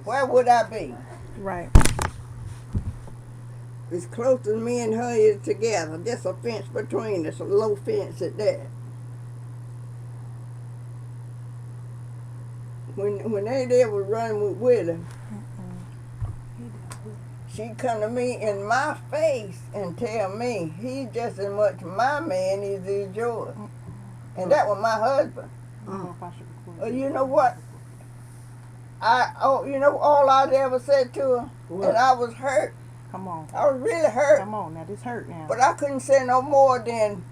Where would I be? Right. As close as me and her is together. There's a fence between us, a low fence at that. When they there was running with Willie, she come to me in my face and tell me he's just as much my man as he's yours. And that was my husband. You know what? You know all I ever said to her? What? And I was hurt. Come on. I was really hurt. Come on, now this hurt now. But I couldn't say no more than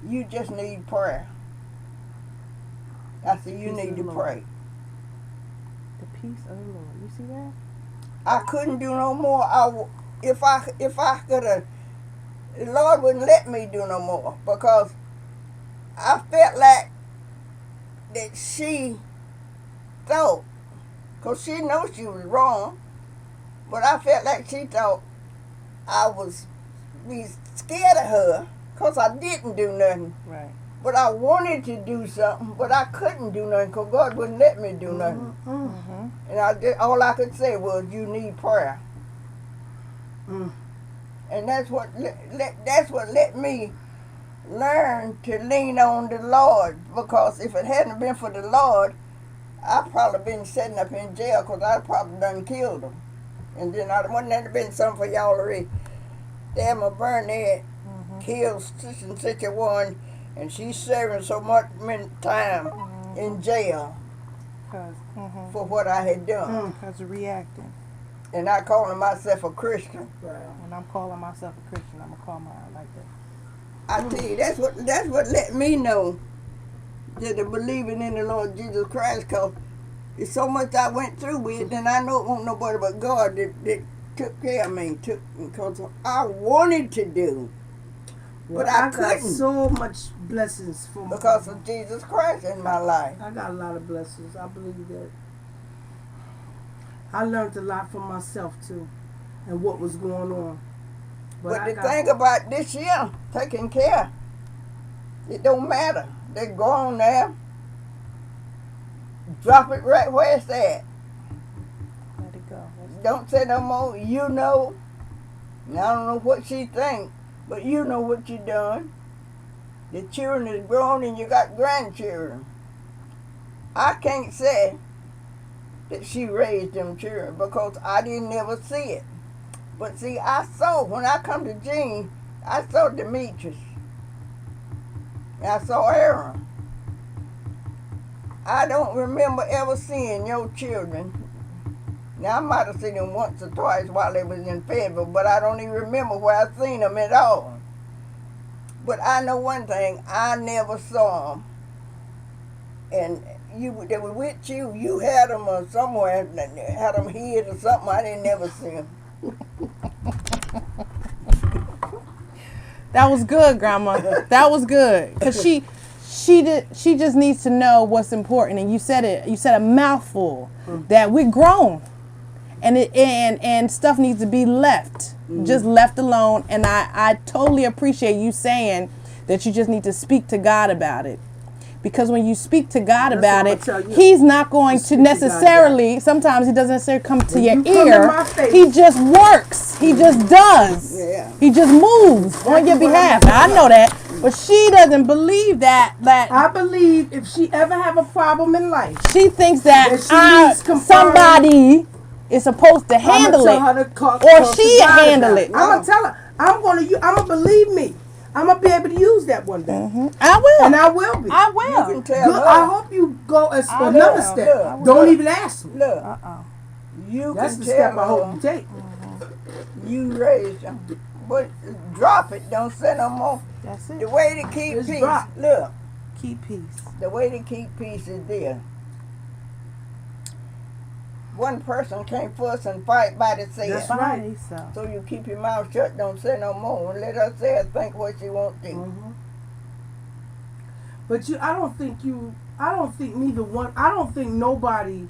you just need prayer. I said, you need to pray. The peace of the Lord. You see that? I couldn't do no more. If I could have, the Lord wouldn't let me do no more because I felt like that she thought, because she knows she was wrong, but I felt like she thought I was be scared of her because I didn't do nothing. Right. But I wanted to do something, but I couldn't do nothing because God wouldn't let me do nothing. Mm-hmm. And all I could say was, you need prayer. And that's what let me learn to lean on the Lord, because if it hadn't been for the Lord, I'd probably been sitting up in jail because I'd probably done killed him. And then wouldn't that have been something for y'all to read? Damn, Burnett killed such and such a one, and she's serving so much time in jail for what I had done. Because of reacting. And I calling myself a Christian. Right. When I'm calling myself a Christian, I'm going to call mine like that. I tell you, that's what let me know that the believing in the Lord Jesus Christ, because it's so much I went through with, and I know it wasn't nobody but God that took care of me, because I wanted to do, but I couldn't. Got so much blessings because of Jesus Christ in my life. I got a lot of blessings. I believe that. I learned a lot from myself too, and what was going on. But the thing about this year, taking care, it don't matter. They gone there. Drop it right where it's at. Let it go. Don't say no more. You know. And I don't know what she think, but you know what you done. The children is grown and you got grandchildren. I can't say that she raised them children because I didn't ever see it. But see, I saw, when I come to Jean, I saw Demetrius. And I saw Aaron. I don't remember ever seeing your children. Now, I might have seen them once or twice while they was in Fayetteville, but I don't even remember where I seen them at all. But I know one thing, I never saw them. And they were with you, you had them or somewhere, had them hid or something, I didn't never see them. That was good, Grandma. That was good, because she just needs to know what's important. And you said it. You said a mouthful that we're grown, and stuff needs to be left, just left alone. And I totally appreciate you saying that you just need to speak to God about it. Because when you speak to God about it, He's not going to necessarily, sometimes He doesn't necessarily come to your ear. He just works. He just does. Yeah. He just moves on your behalf. Now, I know that. But she doesn't believe that. I believe if she ever have a problem in life, she thinks that somebody is supposed to handle it. Or she handle it. I'm going to tell her. I'm going to believe me. I'm going to be able to use that one day. I will. And I will be. I will. You can tell her. I hope you go another step. Don't even ask me. Look. That's the step I hope you take. You raised them. But drop it. Don't say no more. That's it. The way to keep Just peace. drop. Look. Keep peace. The way to keep peace is this. One person can't fuss and fight by themselves. That's right. So you keep your mouth shut, don't say no more, and let her say or think what she wants to. But I don't think nobody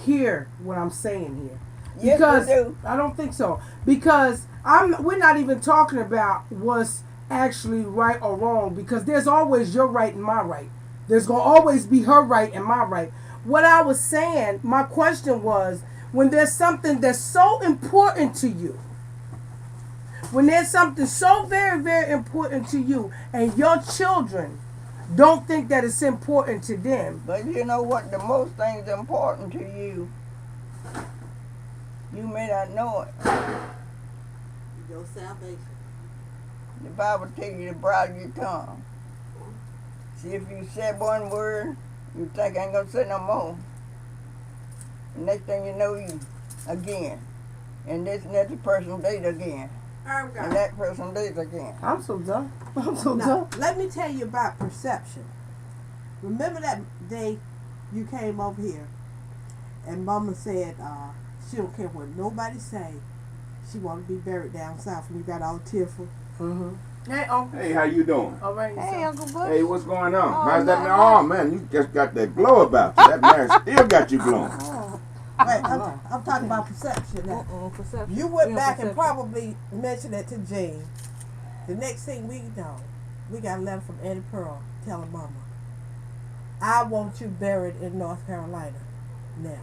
hear what I'm saying here. Because yes, you do. I don't think so. Because we're not even talking about what's actually right or wrong, because there's always your right and my right. There's going to always be her right and my right. what I was saying, my question was, when there's something that's so important to you, when there's something so very, very important to you, and your children don't think that it's important to them. But you know what? The most things important to you, you may not know it. Your salvation. The Bible tells you to bridle your tongue. See, if you said one word, you think I ain't gonna say no more. The next thing you know, you again. And this next person date again. And that person date again. I'm so done. I'm so Now, done. let me tell you about perception. Remember that day you came over here and Mama said she don't care what nobody say. She want to be buried down south, and you got all tearful. Mm-hmm. Hey, Uncle. Hey, how you doing? All right. Hey, Uncle Bush. Hey, what's going on? Oh, How's that? nothing Oh man, you just got that glow about you. That man still got you glowing. Wait, I'm talking about perception now. Perception. You went Yeah, back and perception. probably mentioned it to Jean. The next thing we know, we got a letter from Eddie Pearl telling Mama, I want you buried in North Carolina now.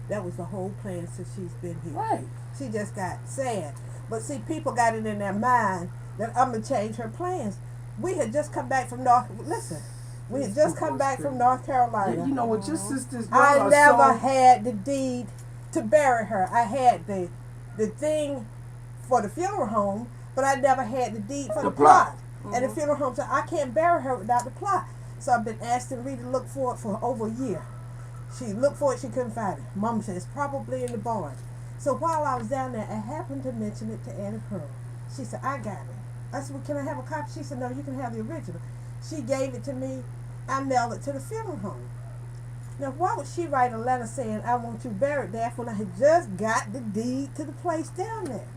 That was the whole plan since she's been here. Right. She just got sad. But see, people got it in their mind that I'm going to change her plans. We had just come back from we had just come back from North Carolina. You know what your sisters do? I never had the deed to bury her. I had the thing for the funeral home, but I never had the deed for the plot. And the funeral home said, I can't bury her without the plot. So I've been asking Rita to look for it for over a year. She looked for it, she couldn't find it. Mama said, it's probably in the barn. So while I was down there, I happened to mention it to Annie Pearl. She said, I got it. I said, well, can I have a copy? She said, no, you can have the original. She gave it to me. I mailed it to the funeral home. Now, why would she write a letter saying, I want you buried there when I had just got the deed to the place down there?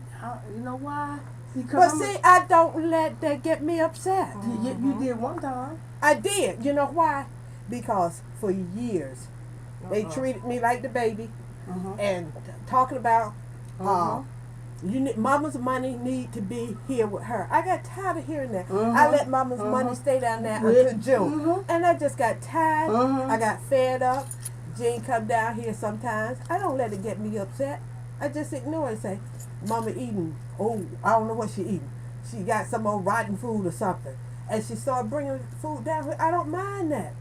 You know why? But Because see, I don't let that get me upset. you did one time. I did. You know why? Because for years, they treated me like the baby and talking about Mama's money need to be here with her. I got tired of hearing that. I let Mama's money stay down there until June. And I just got tired. I got fed up. Jean come down here sometimes. I don't let it get me upset. I just ignore it and say, Mama eating, I don't know what she eating. She got some old rotten food or something. And she started bringing food down here. I don't mind that.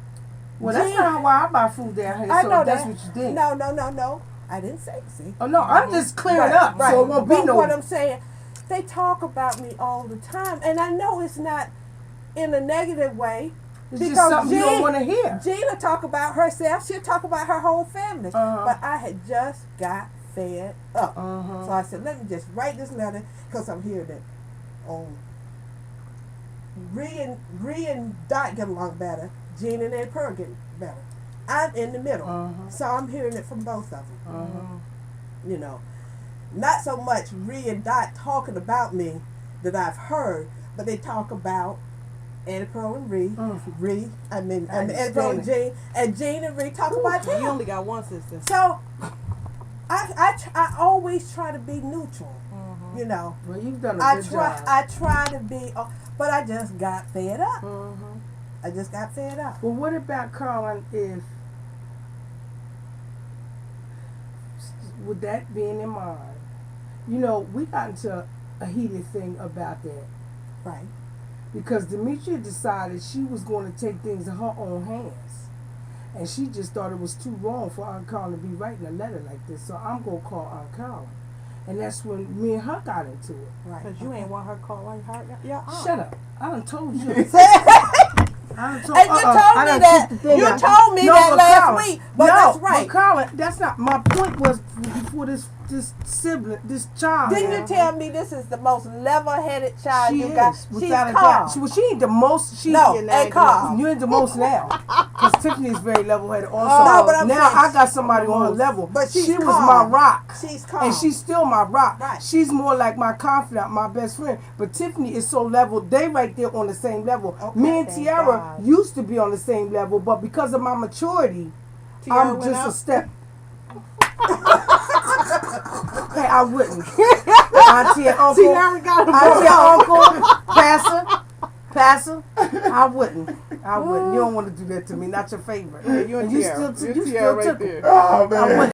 Well, that's not why I buy food down here. I So know that's that. what you did. No. I didn't say, see. Oh no, I'm just clearing up, so it won't be But no. what I'm saying, they talk about me all the time, and I know it's not in a negative way. It's just something you don't want to hear. Gina talk about herself. She'll talk about her whole family. But I had just got fed up. So I said, let me just write this letter because I'm hearing that Ree and Dot get along better. Gina and Ed Pearl get better. I'm in the middle. So I'm hearing it from both of them. You know, not so much Ree and Dot talking about me that I've heard, but they talk about Eddie Pearl and Ree. Eddie Pearl and Jean. And Jean and Ree talk about You them. only got one sister. So I always try to be neutral. You know, Well, you've done a good job. I try to be, but I just got fed up. I just got fed up. Well, what about Carlin if, with that being in mind, you know, we got into a heated thing about that. Right. Because Demetria decided she was going to take things in her own hands. And she just thought it was too wrong for Aunt Carlin to be writing a letter like this. So I'm going to call Aunt Carlin. And that's when me and her got into it. Right. Because you ain't want her calling her your aunt. Shut up. I done told you. And you told me that. You told me that last week, but that's right. But Carlin, that's not my point. Was before this sibling, this child. Didn't you tell me this is the most level-headed child She you is, got? She's without a calm. doubt. She ain't the most. She No, ain't and calm. You're the most now, because Tiffany's very level-headed. Also, No, but I'm now saying I got somebody on her level. But she's she was calm. my rock. She's calm. And she's still my rock. Right. She's more like my confidant, my best friend. But Tiffany is so level. They right there on the same level. Okay, Me and thank Tiara God. used to be on the same level, but because of my maturity, Tiara I'm went just up? a step. Hey, I wouldn't. Auntie and uncle. Tiara got a Auntie and uncle. Pastor. Pastor, I wouldn't. I wouldn't. You don't want to do that to me. Not your favorite. Yeah, you and And you Tiara. still- You you and Tiara still right took there. Oh man.